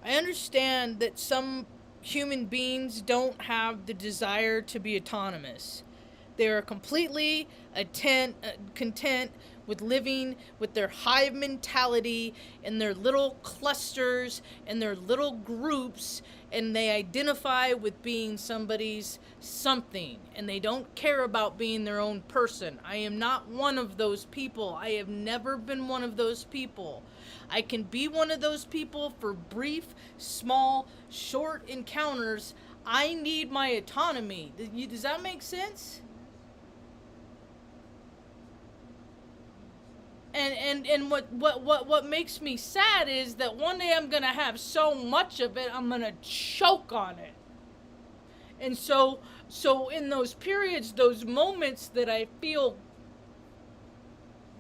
I understand that some human beings don't have the desire to be autonomous. They are completely content with living with their hive mentality and their little clusters and their little groups, and they identify with being somebody's something, and they don't care about being their own person. I am not one of those people. I have never been one of those people. I can be one of those people for brief, small, short encounters. I need my autonomy. Does that make sense? And what makes me sad is that one day I'm gonna have so much of it I'm gonna choke on it. And so in those periods, those moments that I feel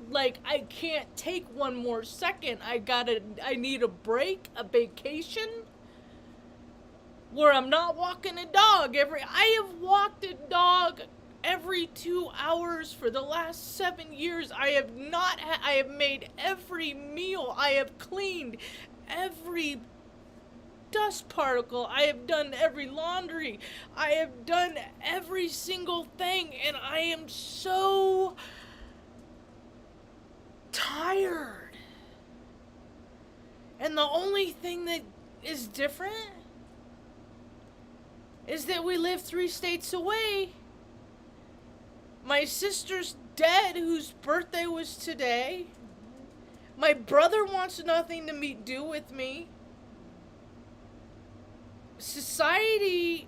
like I can't take one more second, I need a break, a vacation, where I'm not walking a dog I have walked a dog every 2 hours for the last 7 years. I have not I have made every meal. I have cleaned every dust particle. I have done every laundry. I have done every single thing, and I am so tired. And the only thing that is different is that we live 3 states away. My sister's dead, whose birthday was today. My brother wants nothing to do with me. Society,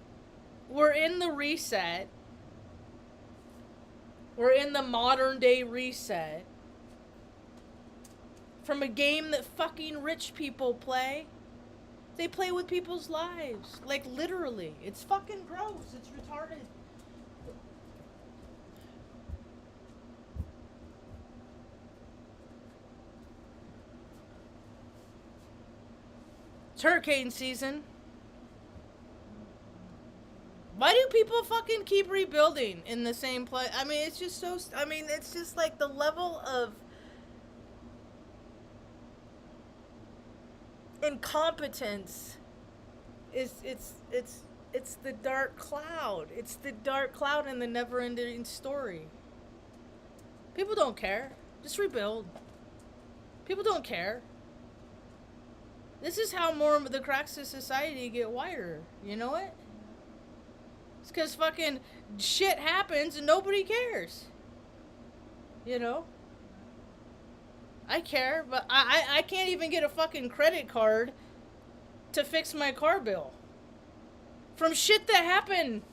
we're in the reset. We're in the modern day reset. From a game that fucking rich people play. They play with people's lives. Like, literally. It's fucking gross. It's retarded. It's hurricane season. Why do people fucking keep rebuilding in the same place? I mean, it's just so... I mean, it's just like the level of incompetence is... It's the dark cloud. It's the dark cloud in the never-ending story. People don't care. Just rebuild. People don't care. This is how more of the cracks of society get wired. You know what? It's because fucking shit happens and nobody cares. You know? I care, but I can't even get a fucking credit card to fix my car bill. From shit that happened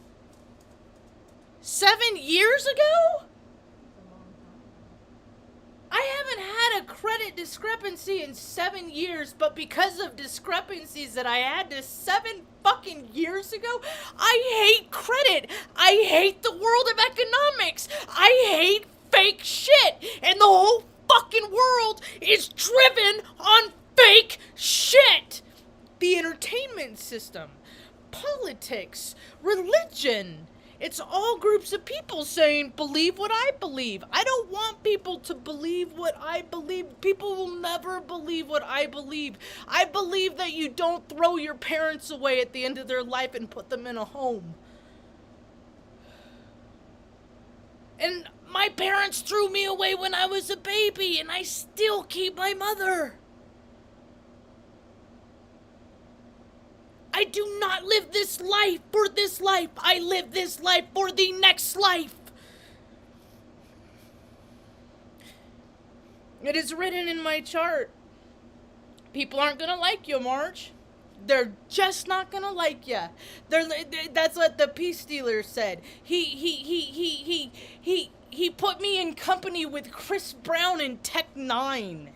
7 years ago? I haven't had a credit discrepancy in 7 years, but because of discrepancies that I had to 7 fucking years ago, I hate credit. I hate the world of economics. I hate fake shit. And the whole fucking world is driven on fake shit. The entertainment system, politics, religion. It's all groups of people saying, believe what I believe. I don't want people to believe what I believe. People will never believe what I believe. I believe that you don't throw your parents away at the end of their life and put them in a home. And my parents threw me away when I was a baby, and I still keep my mother. I do not live this life for this life. I live this life for the next life. It is written in my chart. People aren't going to like you, Marge. They're just not going to like you. That's what the peace dealer said. He put me in company with Chris Brown in Tech 9.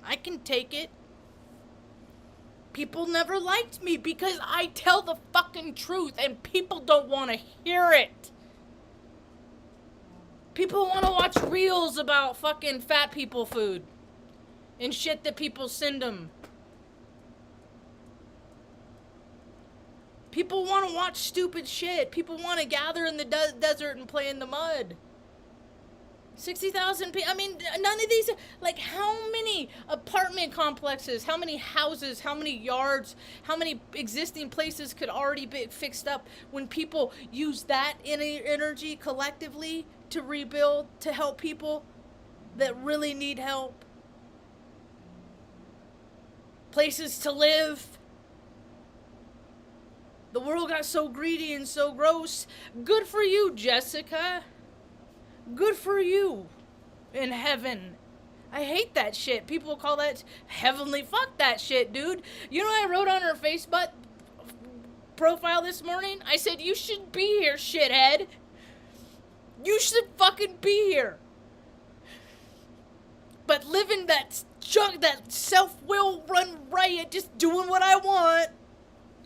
I can take it. People never liked me because I tell the fucking truth and people don't want to hear it. People want to watch reels about fucking fat people food and shit that people send them. People want to watch stupid shit. People want to gather in the desert and play in the mud. 60,000 people. I mean, none of these, like, how many apartment complexes, how many houses, how many yards, how many existing places could already be fixed up when people use that energy collectively to rebuild, to help people that really need help? Places to live. The world got so greedy and so gross. Good for you, Jessica. Good for you in heaven. I hate that shit. People call that heavenly. Fuck that shit, dude. You know what I wrote on her Facebook profile this morning? I said, you should be here, shithead. You should fucking be here. But living that self-will run riot, just doing what I want.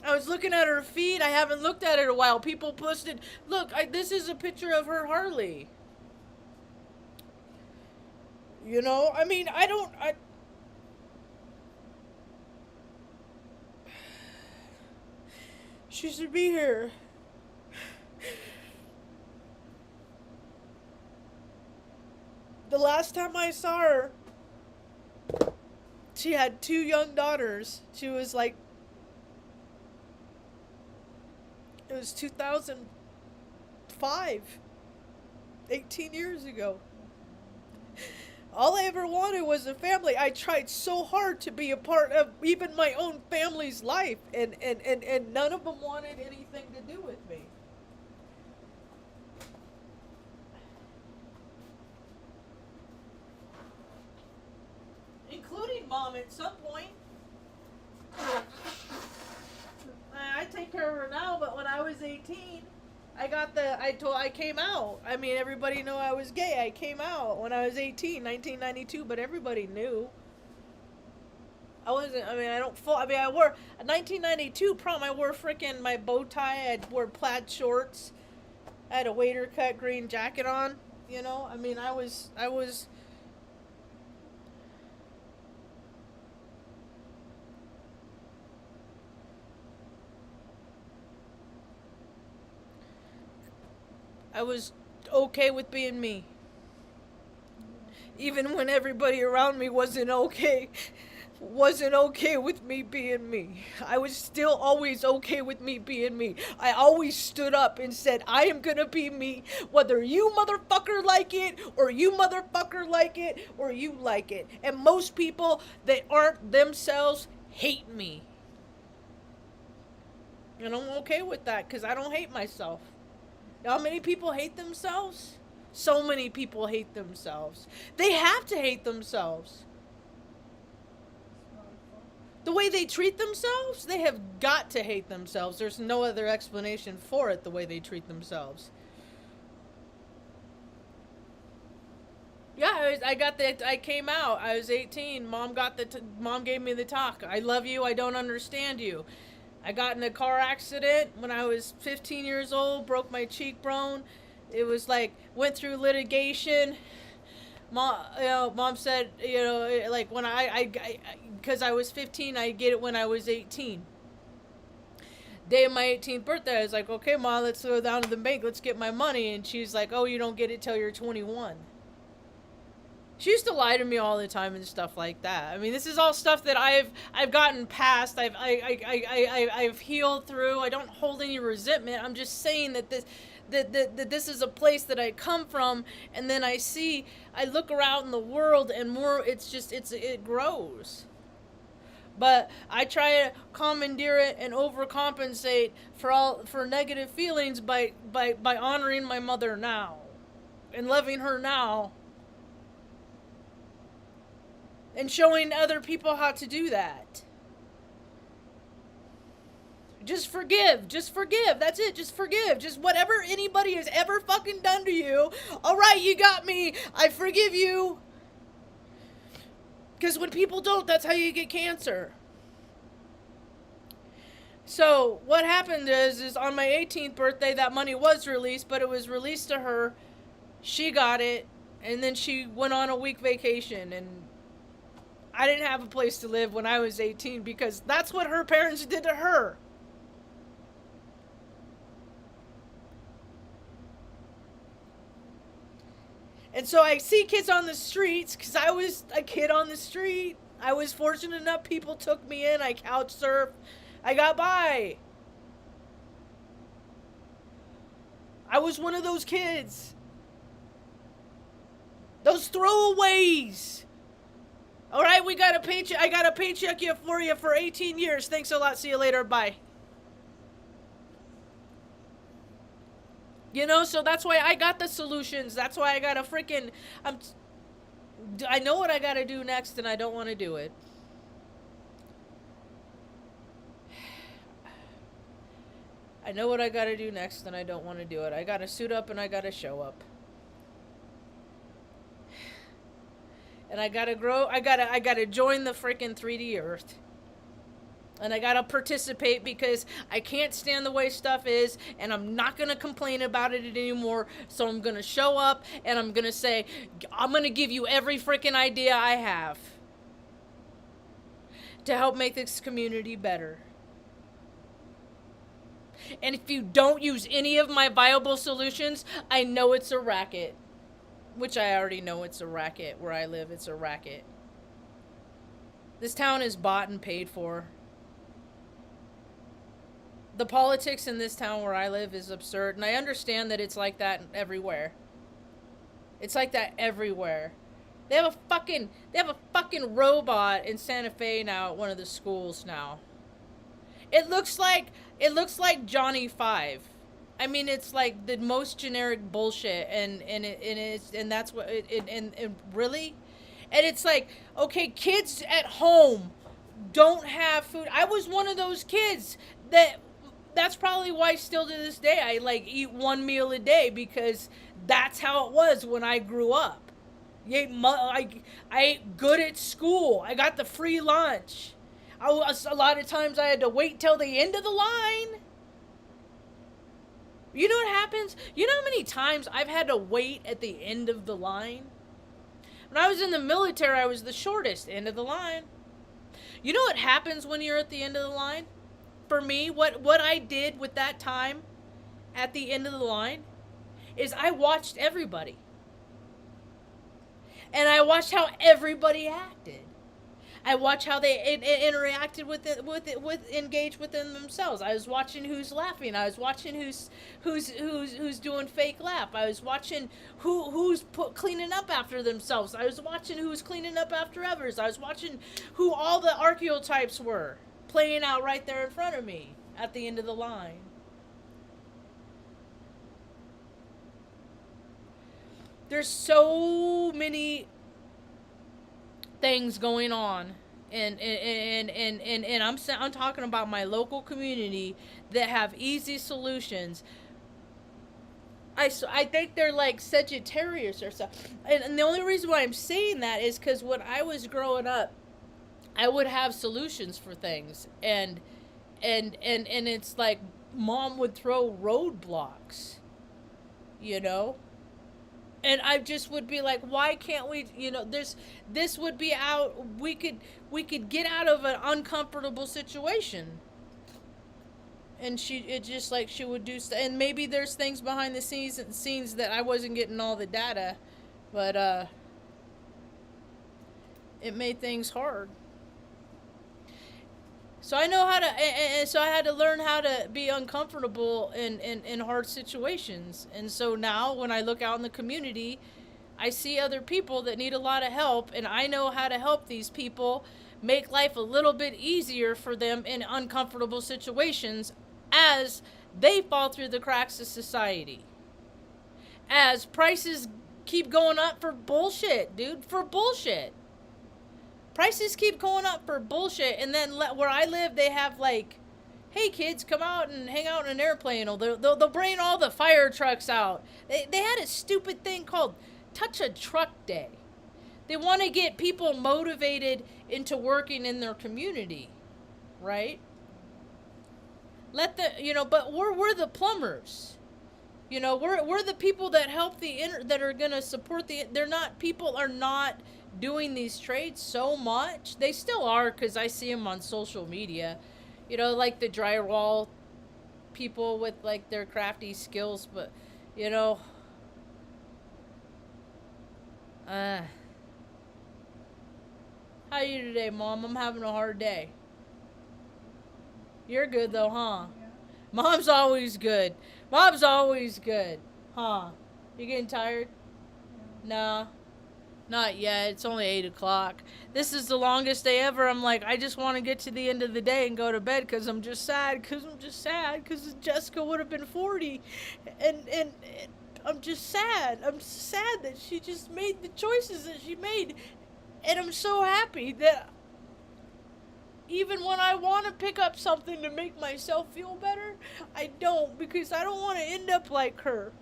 I was looking at her feed. I haven't looked at it in a while. People posted, look, this is a picture of her Harley. You know, I mean, she should be here. The last time I saw her, she had 2 young daughters. She was like, it was 2005, 18 years ago. All I ever wanted was a family. I tried so hard to be a part of even my own family's life, and none of them wanted anything to do with me. Including mom at some point. I take care of her now, but when I was 18, I came out. I mean, everybody knew I was gay. I came out when I was 18, 1992, but everybody knew. I wore, 1992 prom, I wore frickin' my bow tie, I wore plaid shorts, I had a waiter cut green jacket on, you know? I mean, I was okay with being me. Even when everybody around me wasn't okay with me being me. I was still always okay with me being me. I always stood up and said, I am gonna be me, whether you motherfucker like it, or you motherfucker like it, or you like it. And most people that aren't themselves hate me. And I'm okay with that, because I don't hate myself. How many people hate themselves? So many people hate themselves. They have to hate themselves. The way they treat themselves, they have got to hate themselves. There's no other explanation for it, the way they treat themselves. Yeah, I came out. I was 18. Mom gave me the talk. I love you. I don't understand you. I got in a car accident when I was 15 years old, broke my cheekbone. It was like, went through litigation. Mom said, like when because I was 15, I get it when I was 18. Day of my 18th birthday, I was like, okay, Mom, let's go down to the bank, let's get my money. And she's like, oh, you don't get it till you're 21. She used to lie to me all the time and stuff like that. I mean, this is all stuff that I've gotten past. I've healed through. I don't hold any resentment. I'm just saying that this is a place that I come from, and then I look around in the world, and more, it grows. But I try to commandeer it and overcompensate for negative feelings by honoring my mother now and loving her now. And showing other people how to do that. Just forgive. That's it. Just forgive. Just whatever anybody has ever fucking done to you. Alright, you got me. I forgive you. Because when people don't, that's how you get cancer. So, what happened is on my 18th birthday, that money was released, but it was released to her. She got it. And then she went on a week vacation, and I didn't have a place to live when I was 18 because that's what her parents did to her. And so I see kids on the streets because I was a kid on the street. I was fortunate enough people took me in. I couch surfed. I got by. I was one of those kids. Those throwaways. All right, we got a paycheck. I got a paycheck for you for 18 years. Thanks a lot. See you later. Bye. You know, so that's why I got the solutions. That's why I got a freaking. I know what I got to do next, and I don't want to do it. I know what I got to do next, and I don't want to do it. I got to suit up, and I got to show up. And I gotta grow. I gotta join the freaking 3D Earth. And I gotta participate because I can't stand the way stuff is, and I'm not gonna complain about it anymore. So I'm gonna show up, and I'm gonna say, I'm gonna give you every freaking idea I have to help make this community better. And if you don't use any of my viable solutions, I know it's a racket. Which I already know it's a racket. Where I live, it's a racket. This town is bought and paid for. The politics in this town where I live is absurd. And I understand that it's like that everywhere. It's like that everywhere. They have a fucking robot in Santa Fe now at one of the schools now. It looks like Johnny Five. I mean, it's like the most generic bullshit, and that's what and really, and it's like, okay, kids at home don't have food. I was one of those kids that's probably why still to this day I like eat one meal a day, because that's how it was when I grew up. I ate good at school. I got the free lunch. A lot of times I had to wait till the end of the line. You know what happens? You know how many times I've had to wait at the end of the line? When I was in the military, I was the shortest end of the line. You know what happens when you're at the end of the line? For me, what I did with that time at the end of the line is I watched everybody. And I watched how everybody acted. I watched how they interacted with engaged within themselves. I was watching who's laughing. I was watching who's doing fake laugh. I was watching who's cleaning up after themselves. I was watching who's cleaning up after others. I was watching who all the archetypes were playing out right there in front of me at the end of the line. There's so many things going on, and I'm talking about my local community that have easy solutions. I think they're like Sagittarius or something. And the only reason why I'm saying that is because when I was growing up, I would have solutions for things, and it's like mom would throw roadblocks, you know. And I just would be like, why can't we, this would be out, we could get out of an uncomfortable situation. And she would do, and maybe there's things behind the scenes that I wasn't getting all the data, but, it made things hard. So I know how to, and so I had to learn how to be uncomfortable in hard situations. And so now when I look out in the community, I see other people that need a lot of help, and I know how to help these people make life a little bit easier for them in uncomfortable situations as they fall through the cracks of society. As prices keep going up for bullshit, dude, for bullshit. Prices keep going up for bullshit, and then where I live, they have like, hey kids, come out and hang out in an airplane, or they'll bring all the fire trucks out. They had a stupid thing called Touch a Truck Day. They want to get people motivated into working in their community, right? But we're the plumbers. We're the people that help that are gonna support people are not doing these trades so much. They still are, because I see them on social media, like the drywall people with, like, their crafty skills, but, Uh, how are you today, Mom? I'm having a hard day. You're good though, huh? Mom's always good. Mom's always good. Huh? You getting tired? Nah. Not yet. It's only 8 o'clock. This is the longest day ever. I'm like, I just want to get to the end of the day and go to bed because I'm just sad. Because Jessica would have been 40. And I'm just sad. I'm sad that she just made the choices that she made. And I'm so happy that even when I want to pick up something to make myself feel better, I don't because I don't want to end up like her.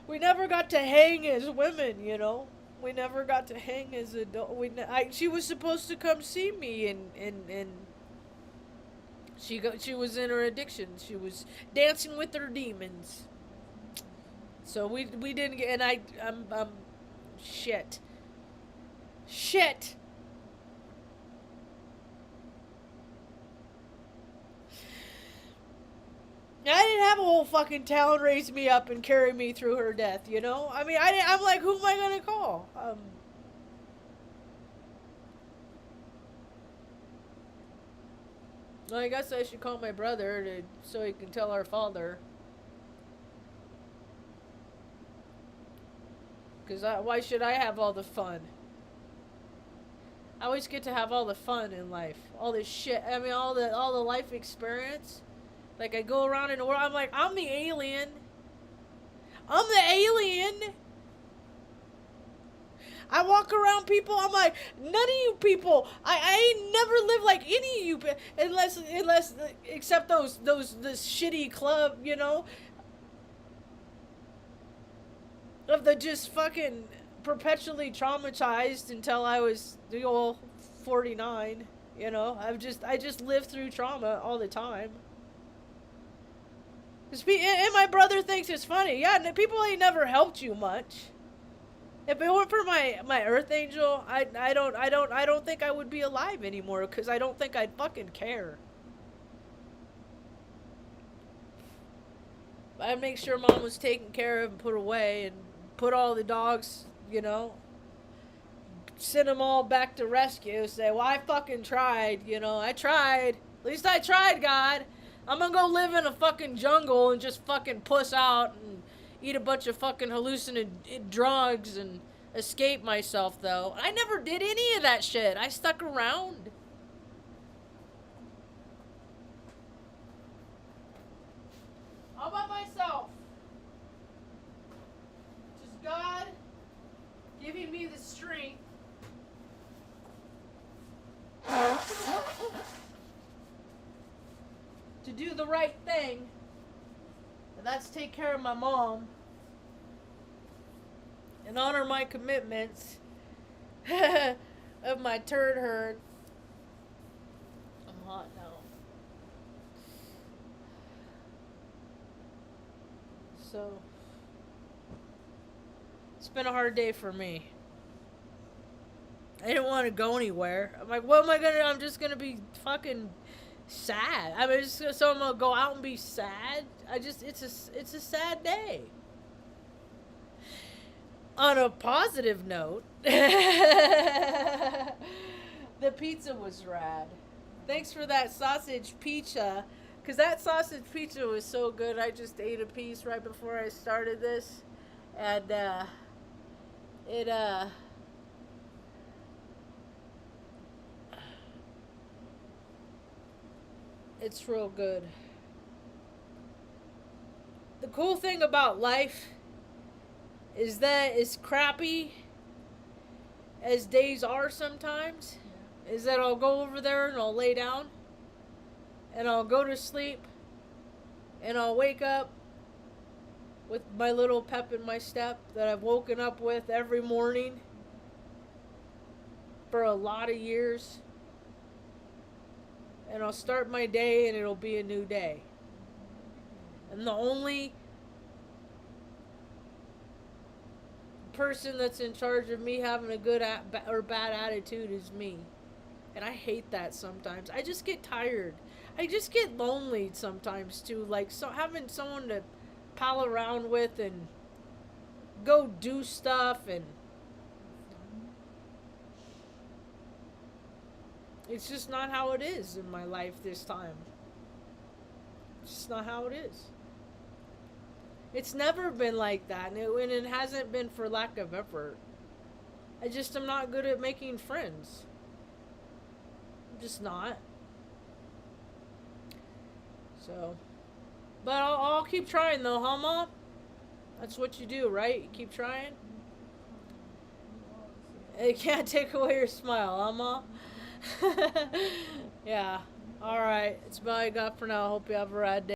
We never got to hang as women, you know. We never got to hang as adult. She was supposed to come see me, and she was in her addiction. She was dancing with her demons. So we didn't get. And I'm shit. Shit. I didn't have a whole fucking town raise me up and carry me through her death, you know? I mean, I'm like, who am I gonna call? Well, I guess I should call my brother so he can tell our father. Because why should I have all the fun? I always get to have all the fun in life. All this shit. I mean, all the life experience. Like, I go around in the world, I'm like, I'm the alien. I'm the alien. I walk around people, I'm like, none of you people, I ain't never lived like any of you, unless, except this shitty club, you know, of the just fucking perpetually traumatized until I was, 49, you know, I just lived through trauma all the time. And my brother thinks it's funny. Yeah, people ain't never helped you much. If it weren't for my Earth Angel, I don't think I would be alive anymore because I don't think I'd fucking care. I'd make sure Mom was taken care of and put away and put all the dogs, you know, send them all back to rescue. Say, well, I fucking tried, you know, I tried. At least I tried, God. I'm gonna go live in a fucking jungle and just fucking puss out and eat a bunch of fucking hallucinant drugs and escape myself, though. I never did any of that shit. I stuck around. All by myself. Just God giving me the strength. To do the right thing, and that's take care of my mom and honor my commitments of my turd herd. I'm hot now. So, it's been a hard day for me. I didn't want to go anywhere. I'm like, what am I gonna do? I'm just gonna be fucking sad. I mean, so I'm gonna go out and be sad. It's a sad day. On a positive note, the pizza was rad. Thanks for that sausage pizza, cause that sausage pizza was so good. I just ate a piece right before I started this, and it it's real good. The cool thing about life is that as crappy as days are sometimes, is that I'll go over there and I'll lay down and I'll go to sleep and I'll wake up with my little pep in my step that I've woken up with every morning for a lot of years. And I'll start my day and it'll be a new day. And the only person that's in charge of me having a good or bad attitude is me. And I hate that sometimes. I just get tired. I just get lonely sometimes too. Like, so having someone to pal around with and go do stuff, and it's just not how it is in my life this time. It's just not how it is. It's never been like that, and it hasn't been for lack of effort. I just am not good at making friends. I'm just not. So, but I'll keep trying though, huh, Mom? That's what you do, right? You keep trying. It can't take away your smile, huh, Mom? Yeah. All right. It's about all I got for now. Hope you have a rad day.